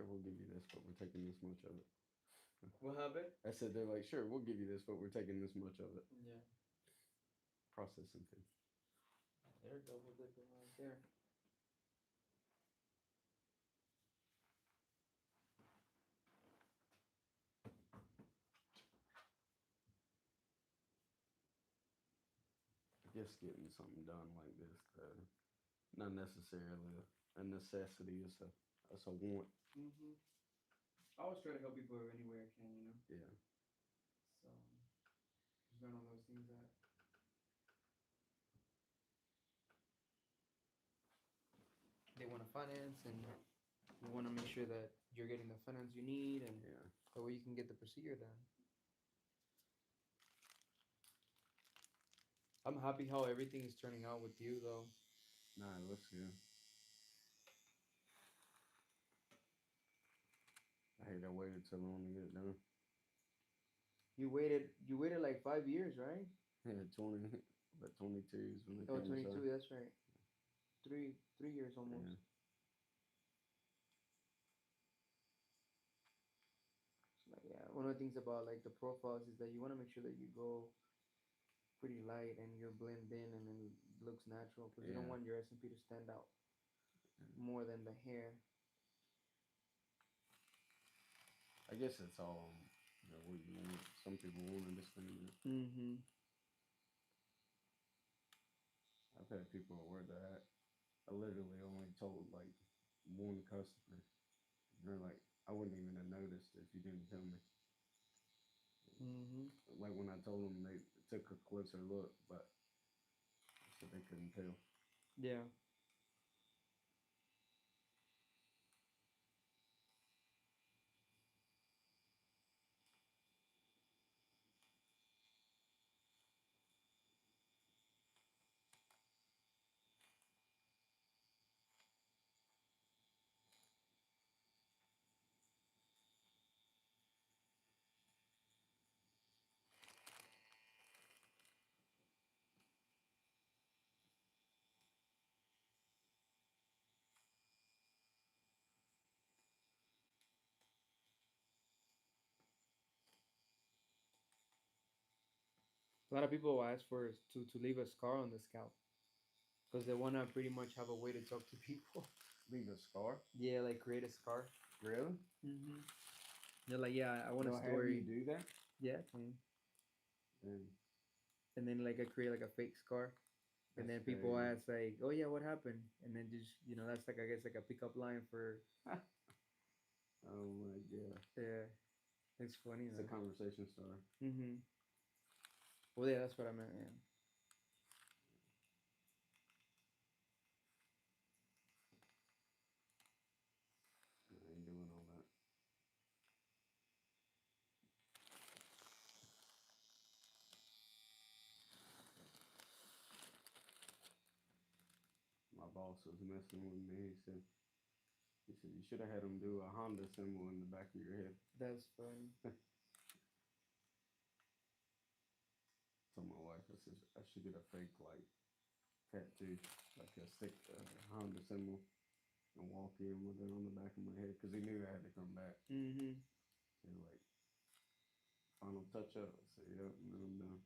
sure, we'll give you this, but we're taking this much of it. What happened? I said, they're like, sure, we'll give you this, but we're taking this much of it. Yeah. Processing fee. They're double dipping right there. I guess getting something done like this, not necessarily a necessity. It's a want. Mhm. I always try to help people any way I can, you know. Yeah. So it's one of those things that they want to finance, and you want to make sure that you're getting the finance you need, and Yeah. that way you can get the procedure done. I'm happy how everything is turning out with you, though. Nah, it looks good. I hate I waited so long to get it done. You waited like 5 years, right? Yeah, 20, but 22 is when it Oh, came. So 22. That's right. 3 years almost. yeah, So, like, yeah, one of the things about like the profiles is that you want to make sure that you go pretty light and you blend in and then it looks natural because you don't yeah. want your SMP to stand out more than the hair. I guess it's all what you want. Some people want to understand. Mm-hmm. I've had people where that I literally only told like one customer. They're like, I wouldn't even have noticed if you didn't tell me. Mm-hmm. Like when I told them, they took a closer look, but so they couldn't tell. Yeah. A lot of people ask for to leave a scar on the scalp because they want to pretty much have a way to talk to people. Leave a scar? Yeah, like create a scar. Really? Mm-hmm. They're like, yeah, I want a They'll have you story. do that? Yeah, I can. And And then like I create like a fake scar, and that's then people crazy. ask like, oh yeah, what happened? And then just that's like I guess like a pickup line for Oh my god. yeah. It's funny It's a though. conversation starter. Mm-hmm. Well, yeah, that's what I meant. Yeah. I ain't doing all that. My boss was messing with me. He said you should have had him do a Honda symbol in the back of your head. That's funny. Told my wife I should get a fake like tattoo, like a stick Honda symbol, and walk in with it on the back of my head because he knew I had to come back. Mm-hmm. He was like, final touch up. I said, yep, and then I'm done.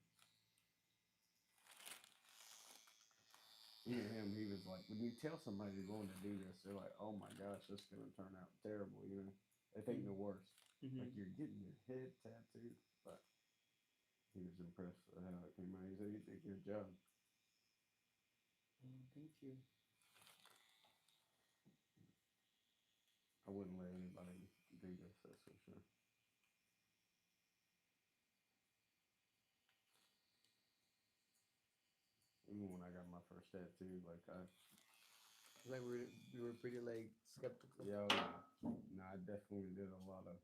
Even him, he was like, when you tell somebody you're going to do this, they're like, oh my gosh, that's going to turn out terrible, you know? They think the worst. Mm-hmm. Like, you're getting your head tattooed, but he was impressed with how it came out. He said, you did a good job. Thank you. I wouldn't let anybody do this, that's for sure. Even when I got my first tattoo, like, Like we were pretty like skeptical. yeah, no, I definitely did a lot of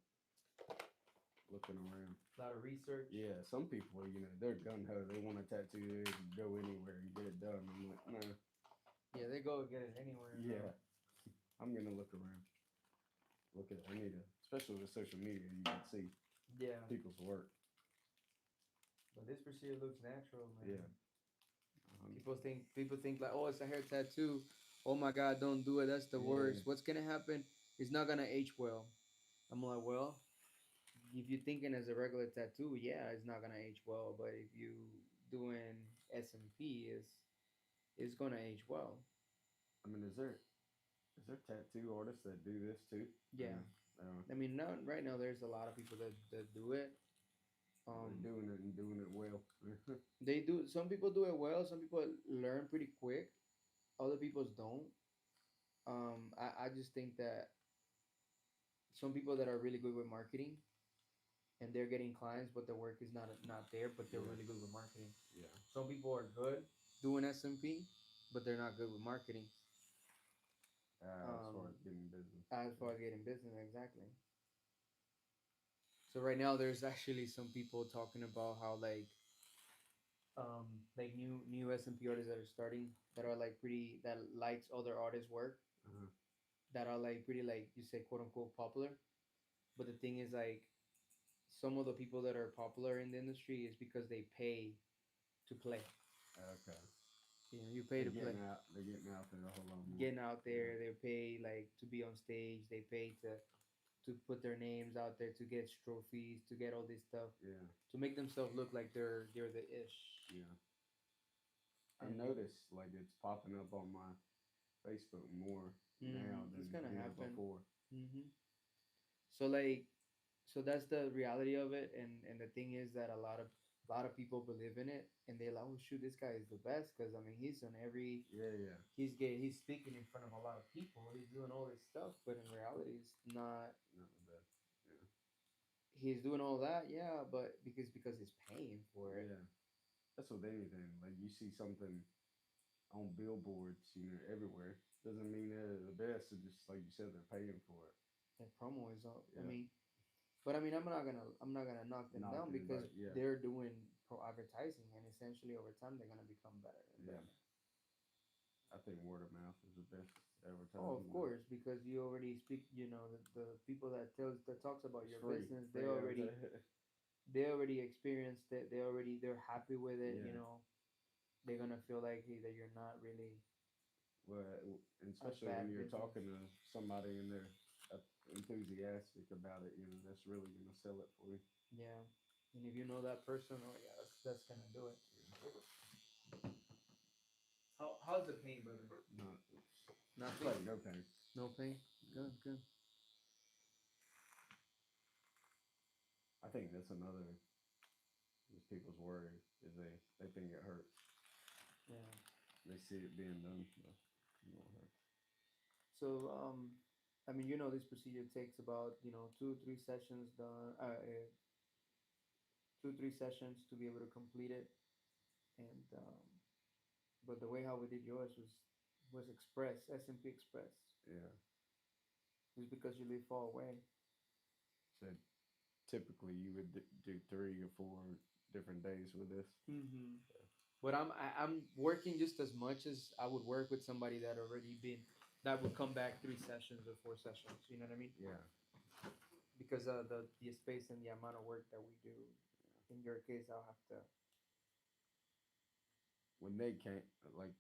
looking around. A lot of research. Yeah, some people, they're gun ho. They want a tattoo, they can go anywhere and get it done. I'm like, nah. Yeah, they go get it anywhere. Yeah, I'm gonna look around. Look at it. I need to, especially with social media, you can see Yeah. people's work. But this procedure looks natural, man. Yeah. People think like, oh, it's a hair tattoo. Oh my God, don't do it. That's the worst. What's gonna happen it's not gonna age well. I'm like, well, if you're thinking as a regular tattoo, yeah, it's not gonna age well. But if you doing SMP, is gonna age well. I mean, is there tattoo artists that do this too? Yeah, Uh, I mean, now right now there's a lot of people that do it. they're doing it and doing it well. They do. Some people do it well. Some people learn pretty quick. Other people don't. I just think that some people that are really good with marketing and they're getting clients, but their work is not there, but they're Yeah. really good with marketing. Yeah. Some people are good doing SMP, but they're not good with marketing. As Um, far as getting business. as far as getting business, exactly. So right now, there's actually some people talking about how like new SMP artists that are starting that are like pretty that likes other artists' work Uh-huh. that are like pretty like you say quote unquote popular. But the thing is like some of the people that are popular in the industry is because they pay to play. Okay. You know, you pay to play. They're getting out there a whole lot more. Getting out there, they pay like to be on stage. They pay to put their names out there, to get trophies, to get all this stuff, Yeah. to make themselves look like they're the ish. Yeah. I And noticed like it's popping up on my Facebook more now than it's gonna happen. before. hmm So like, so that's the reality of it, and the thing is that a lot of people believe in it, and they're like, oh shoot, this guy is the best because I mean he's on every Yeah, yeah. he's speaking in front of a lot of people, he's doing all this stuff, but in reality, it's not. Not the best. Yeah. He's doing all that, yeah, but because he's paying for it. Yeah. That's with anything. Like you see something on billboards, everywhere. Doesn't mean they're the best. It's just like you said, they're paying for it. The promo is up. Yeah. But I mean, I'm not gonna knock them down because yeah. they're doing pro advertising, and essentially over time they're gonna become better and Yeah. better. I think word of mouth is the best Oh, advertising. of course, because you already speak. You know, the people that talks about It's your free. business, Free they already experienced it. They're happy with it. You Yeah. know, they're gonna feel like hey, that you're not really Well, and a especially when bad you're business. talking to somebody and they're enthusiastic about it, that's really gonna sell it for you. Yeah, and if you know that person, oh yeah, that's gonna do it. How's the pain, brother? Not, Nothing. like no pain. No pain. Good, good. I think that's another is people's worry is they think it hurts. Yeah. They see it being done, but it won't hurt. So I mean, this procedure takes about 2 3 sessions done. 2 3 sessions to be able to complete it, and but the way how we did yours was express SMP express. Yeah. It's because you live far away. So typically you would do 3 or 4 different days with this. Mm-hmm. But I'm working just as much as I would work with somebody that would come back 3 sessions or 4 sessions. You know what I mean? Yeah. Because the space and the amount of work that we do. In your case, I'll have to. When they can't, like,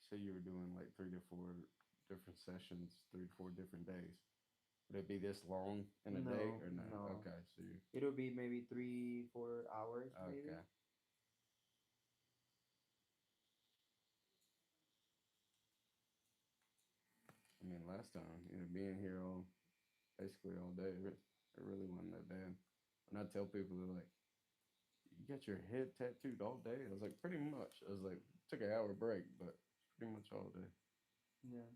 say you were doing like 3 to 4 different sessions, 3 to 4 different days. Would it be this long in a day or no? No. Okay, so you. It'll be maybe 3 4 hours, maybe. Okay. I mean, last time, being here basically all day, it really wasn't that bad. When I tell people, they're like, "You got your head tattooed all day?" I was like, "Pretty much." I was like, "Took an hour break, but pretty much all day." Yeah.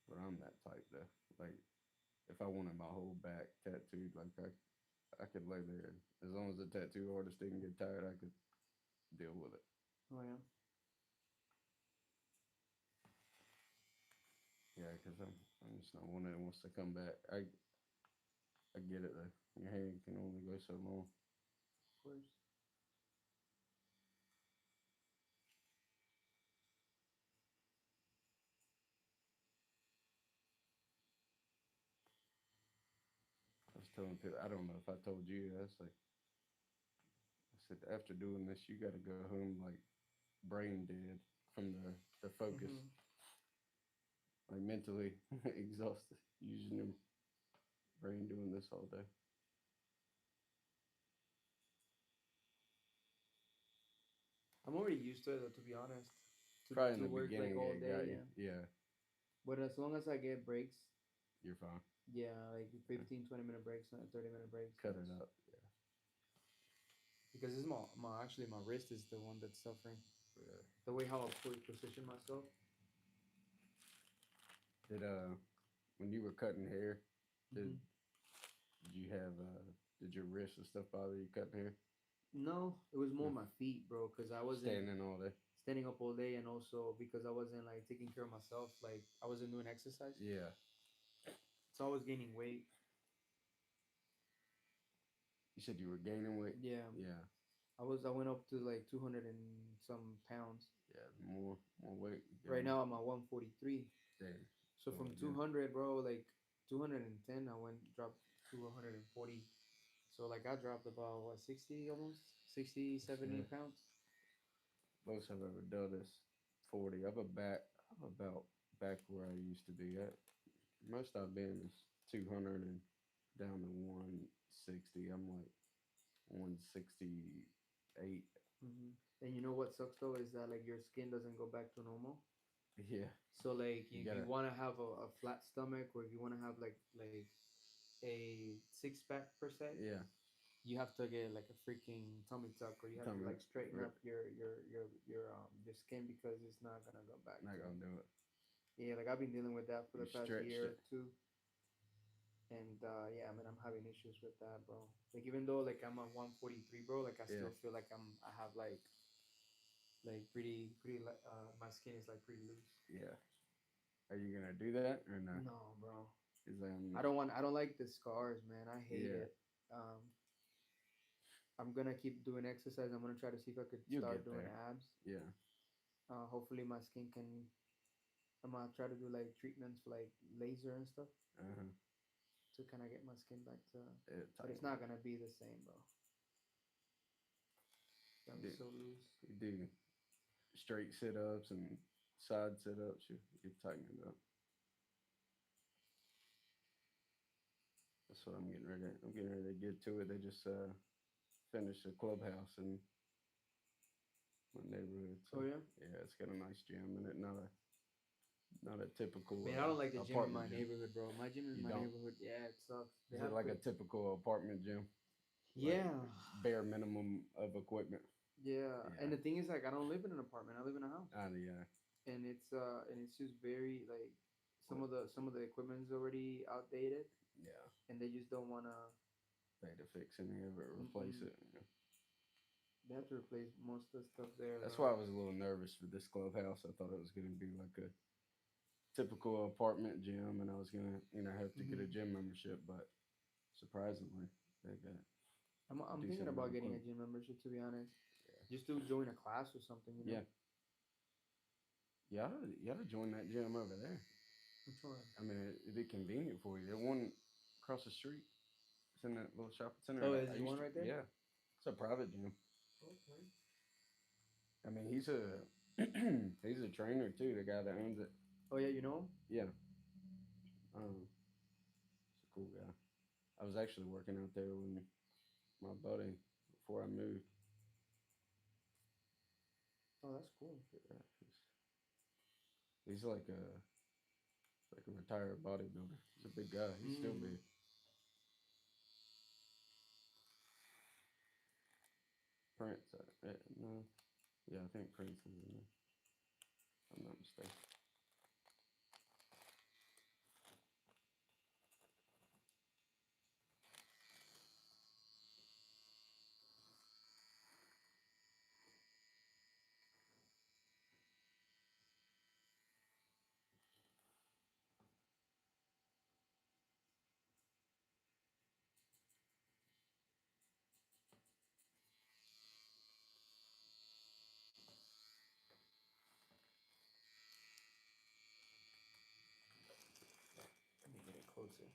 But I'm that type though. Like, if I wanted my whole back tattooed, like I could lay there. As long as the tattoo artist didn't get tired, I could deal with it. Oh yeah. Yeah, because I'm just not one that wants to come back. I get it though. Your hand can only go so long. Of course. telling people, I don't know if I told you, that's like, I said, after doing this, you got to go home like brain dead from the focus, Mm-hmm. like mentally exhausted, using your brain doing this all day. I'm already used to it, though, to be honest. Probably in To the work like beginning all it day, got you. yeah. Yeah, But as long as I get breaks, you're fine. yeah, like 15, 20-minute breaks, 30-minute breaks. Cut it up. Yeah. Because it's my actually my wrist is the one that's suffering. Yeah. The way how I position myself. Did when you were cutting hair, did Mm-hmm. did you have did your wrist and stuff bother you cutting hair? No, it was more No. my feet, bro. Because I wasn't Standing all day. standing up all day, and also because I wasn't like taking care of myself. Like I wasn't doing exercise, Yeah. so I was gaining weight. You said you were gaining weight. Yeah, Yeah. I went up to like 200 and some pounds. Yeah. More weight. Right now I'm at 143. Dang. So Oh, from yeah. 200, bro, like 210, I went dropped to 140. So like I dropped about what 60 almost 60, 70 Yeah. pounds. Most I've ever done is 40. I'm about back where I used to be at. Most I've been is 200 and down to 160. I'm like 168. And you know what sucks though is that like your skin doesn't go back to normal. Yeah. So like You if you gotta. want to have a flat stomach or if you want to have like a six pack per se, Yeah. you have to get like a freaking tummy tuck or you have to Tummy, like straighten right. up your skin because it's not gonna go back. Not gonna do it. Yeah, like I've been dealing with that for You the past stretched year it. or two. And yeah, I mean, I'm having issues with that, bro. Like even though like I'm at 143, bro, like I Yeah. still feel like I have like pretty my skin is like pretty loose. Yeah. Are you gonna do that or no? No, bro. Is I don't like the scars, man. I hate yeah. it. Um, I'm gonna keep doing exercise. I'm gonna try to see if I could You'll start get doing there. abs. Yeah. Hopefully my skin can. I'm gonna try to do like treatments for like laser and stuff Uh huh. to kind of get my skin back to. It But it's not gonna be the same, bro. It's gonna be do, so loose. you do straight sit ups and side sit ups. You tighten it up. That's what I'm getting ready. I'm getting ready to get to it. They just finished a clubhouse in my neighborhood. So Oh yeah. yeah, it's got a nice gym in it. Not a typical Man, I don't like the gym in my apartment gym. neighborhood, bro. My gym in You my don't? neighborhood, yeah, it sucks. They Is it have like good. a typical apartment gym? Like Yeah, bare minimum of equipment. yeah. Yeah. And the thing is, like, I don't live in an apartment. I live in a house, Yeah. and it's just very like some of the equipment's already outdated, Yeah. and they just don't wanna. They had to fix any of it, replace Mm-mm. it. Yeah. They have to replace most of the stuff there, That's though. why I was a little nervous for this clubhouse. I thought it was going to be like a typical apartment gym, and I was going to, have to get a Hmm. gym membership. But surprisingly, they got I'm thinking decent amount about of getting a equipment. gym membership, to be honest, just to join a class or something, you know. Yeah, yeah. You ought to join that gym over there. Which one? I mean, it'd be convenient for you. The one across the street. It's in that little shopping center. Oh, is I there used one to. right there? Yeah, it's a private gym. Okay. I mean, he's a he's a trainer too. The guy that owns it. Oh yeah, you know. Yeah. He's a cool guy. I was actually working out there when my buddy before I moved. Oh, that's cool. Yeah, he's like a retired bodybuilder. He's a big guy. He's still Mm. big. Prince. No. Yeah, I think Prince is in there. If I'm not mistaken. Let me get it closer.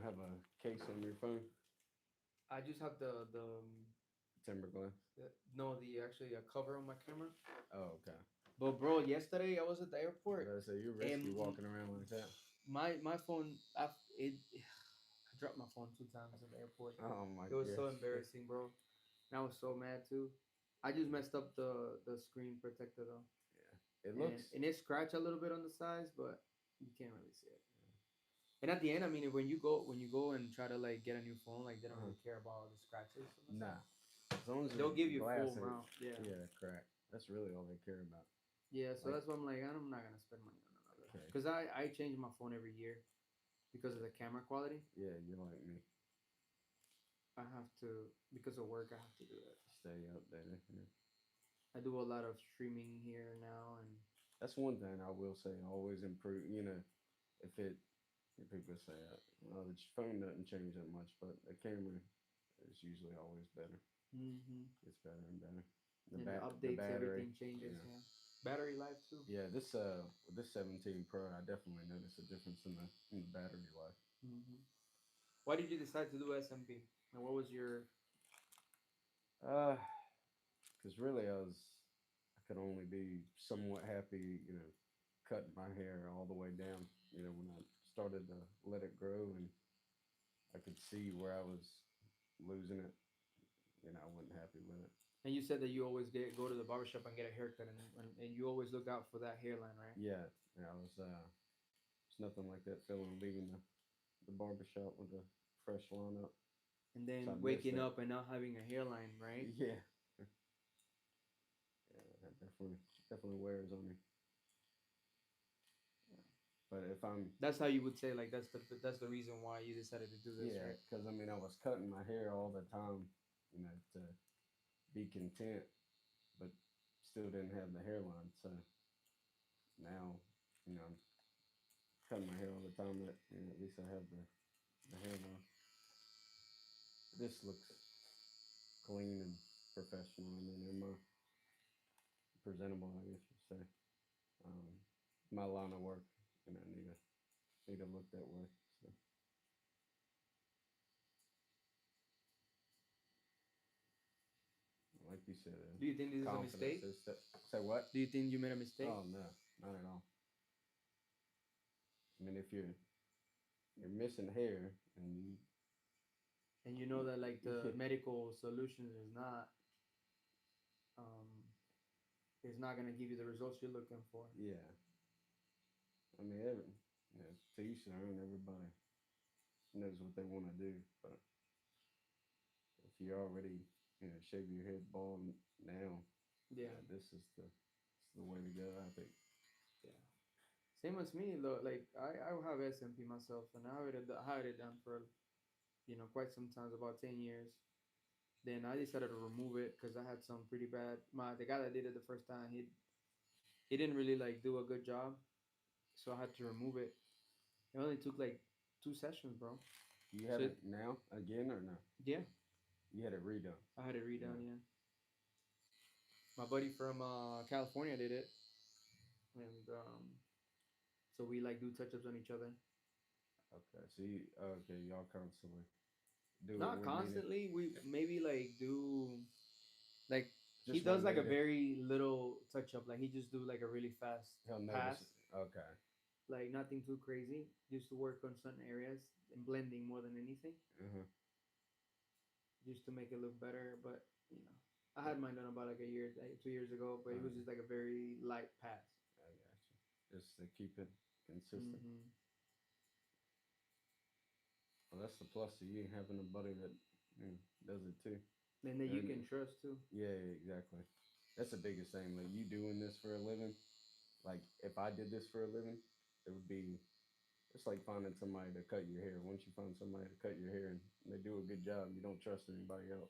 have a case on your phone? I just have Timber glass. no, the actually a cover on my camera. Oh, okay. But bro, yesterday I was at the airport. So you're risky walking around like that. My phone, I dropped my phone 2 times in the airport. Oh my! It was so gosh. embarrassing, bro. And I was so mad too. I just messed up the screen protector though. Yeah, it looks. And it scratched a little bit on the sides, but you can't really see it. And at the end, I mean, when you go and try to like get a new phone, like they don't really care about all the scratches. Nah, as long as they'll give you glass full amount. Yeah. Yeah, correct. That's really all they care about. Yeah, so Like- that's why I'm like, I'm not gonna spend money on another. Okay. Because I change my phone every year because of the camera quality. Yeah, you're like me. I have to, because of work, I have to do it. Stay updated. Yeah. I do a lot of streaming here now, and That's one thing I will say. Always improve. You know, if people say, "Oh, the phone doesn't change that much," but the camera is usually always better. It's better and better. and the updates, battery, everything changes. yeah. Yeah. Battery life too. Yeah, this 17 Pro, I definitely noticed a difference in the battery life. Why did you decide to do SMP? And what was your? Because really I could only be somewhat happy, cutting my hair all the way down. When I started to let it grow and I could see where I was losing it, I wasn't happy with it. And you said that you always go to the barbershop and get a haircut, and you always look out for that hairline, right? Yeah, I was. It's nothing like that feeling leaving the barbershop with a fresh lineup. And then So I waking missed it. up and not having a hairline, right? Yeah. Yeah, that definitely wears on me. But if I'm That's how you would say, like, that's the reason why you decided to do this, yeah, right? because I mean I was cutting my hair all the time, to be content, but still didn't have the hairline. So now, I'm cutting my hair all the time. That at least I have the hairline. This looks clean and professional. I mean, in my presentable, I guess you say. My line of work, need to look that way. So. Like you said, Do you think this is a mistake? Say what? Do you think you made a mistake? Oh no, not at all. I mean, if you're missing hair and you know that like the medical solutions um is not gonna give you the results you're looking for. Yeah. I mean, to each their own. Everybody knows what they want to do, but if you already shave your head bald now, Yeah. this is the way to go. I think. Yeah. Same as me though. Like I have SMP myself, and I had it done for quite some times, about 10 years. Then I decided to remove it because I had some pretty bad. The guy that did it the first time, he didn't really like do a good job, so I had to remove it. It only took like 2 sessions, bro. You have it now again or no? Yeah. You had it redone. I had it redone, yeah. My buddy from California did it, and so we like do touch ups on each other. Okay, so y'all constantly do Not it. constantly. We maybe like do like Just he does one like a day. very little touch up. Like he just do like a really fast He'll pass. notice. Okay. Like nothing too crazy. Just to work on certain areas and blending more than anything. Just to make it look better, but I had mine done about like 2 years ago, but it was just like a very light pass. I got you. Just to keep it consistent. Well, that's the plus of you having a buddy that does it too. And that you can trust too. Yeah, exactly. That's the biggest thing. Like you doing this for a living. Like if I did this for a living, it would be. It's like finding somebody to cut your hair. Once you find somebody to cut your hair and they do a good job, you don't trust anybody else.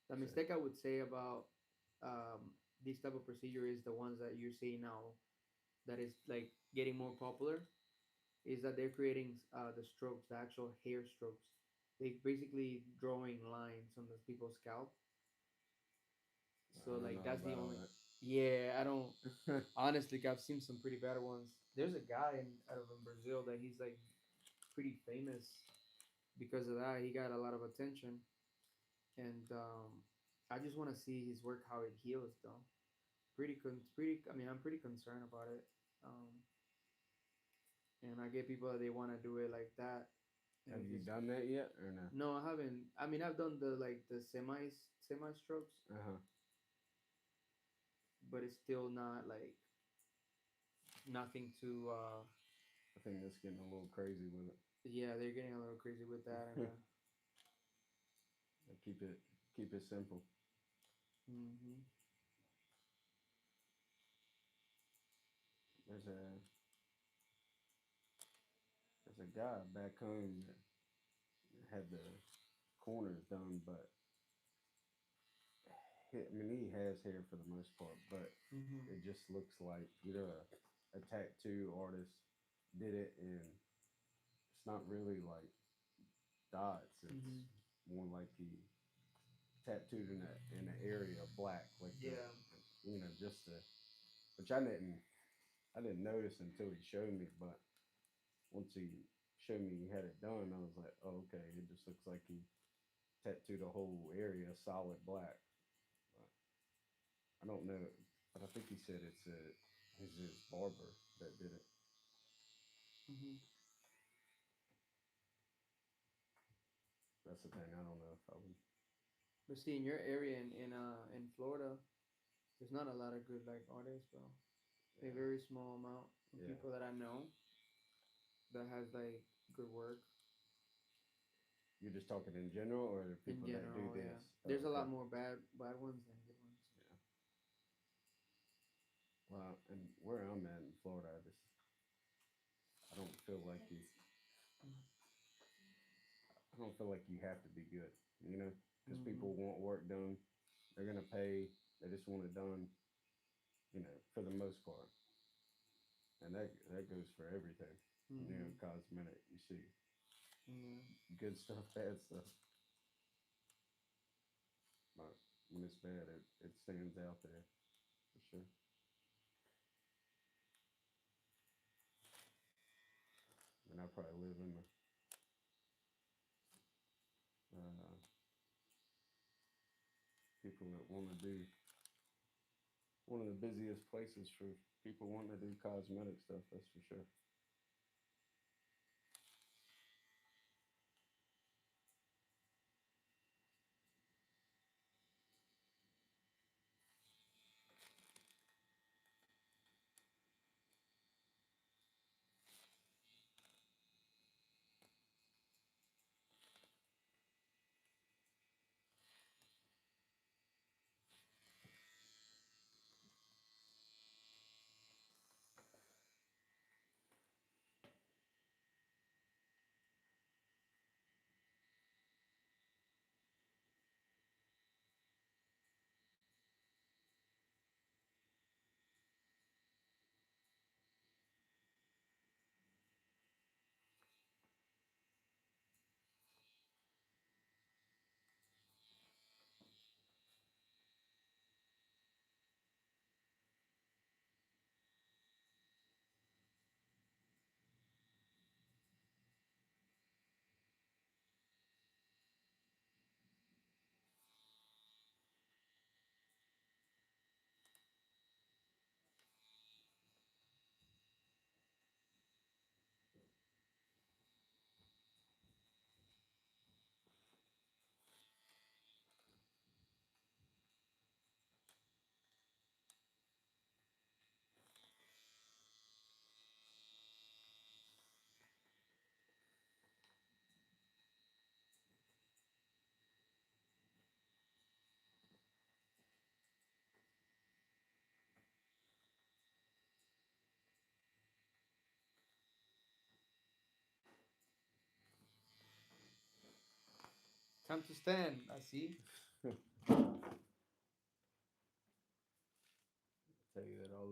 The mistake I would say about this type of procedure is the ones that you're seeing now, that is like getting more popular, is that they're creating the strokes, the actual hair strokes. They basically drawing lines on the people's scalp. So like that's the only. Yeah, I don't honestly. I've seen some pretty bad ones. There's a guy out of in Brazil that he's like pretty famous because of that. He got a lot of attention, and I just want to see his work how it heals though. Pretty. I mean, I'm pretty concerned about it. Um, and I get people that they want to do it like that, and Have it you just done that yet or no? no, I haven't. I mean, I've done the like the semi strokes, Uh huh. but it's still not like nothing to. I think that's getting a little crazy with Yeah, they're getting a little crazy with that, and it. keep it keep it simple. hmm There's a there's a guy back home that had the corners done, but I mean he has hair for the most part, but hmm it just looks like either a tattoo artist did it, and it's not really like dots. It's hmm more like he tattooed in an area of black, like the yeah. just the which I didn't notice until he showed me, but once he showed me he had it done, I was like, oh, okay, it just looks like he tattooed a whole area solid black. But I don't know, but I think he said it's his barber that did it. hmm That's the thing. I don't know if I would. But see, in your area in Florida, there's not a lot of good like artists, bro. A Yeah, very small amount of yeah. people that I know that has like good work You're just talking in general, or the in people that do general. this? Yeah, Oh, there's a okay. lot more bad ones than good ones. Yeah. Well, and where I'm at in Florida, I don't feel like you. I don't feel like you have to be good. You know, because Mm-hmm. people want work done. They're gonna pay. They just want it done. For the most part, and that goes for everything. Mm-hmm. Cosmetic. You see Yeah. good stuff, bad stuff. But when it's bad, it stands out there for sure. And I probably live in the uh, people that want to do one of the busiest places for people wanting to do cosmetic stuff. That's for sure. Time to stand. I see. Tell you that all the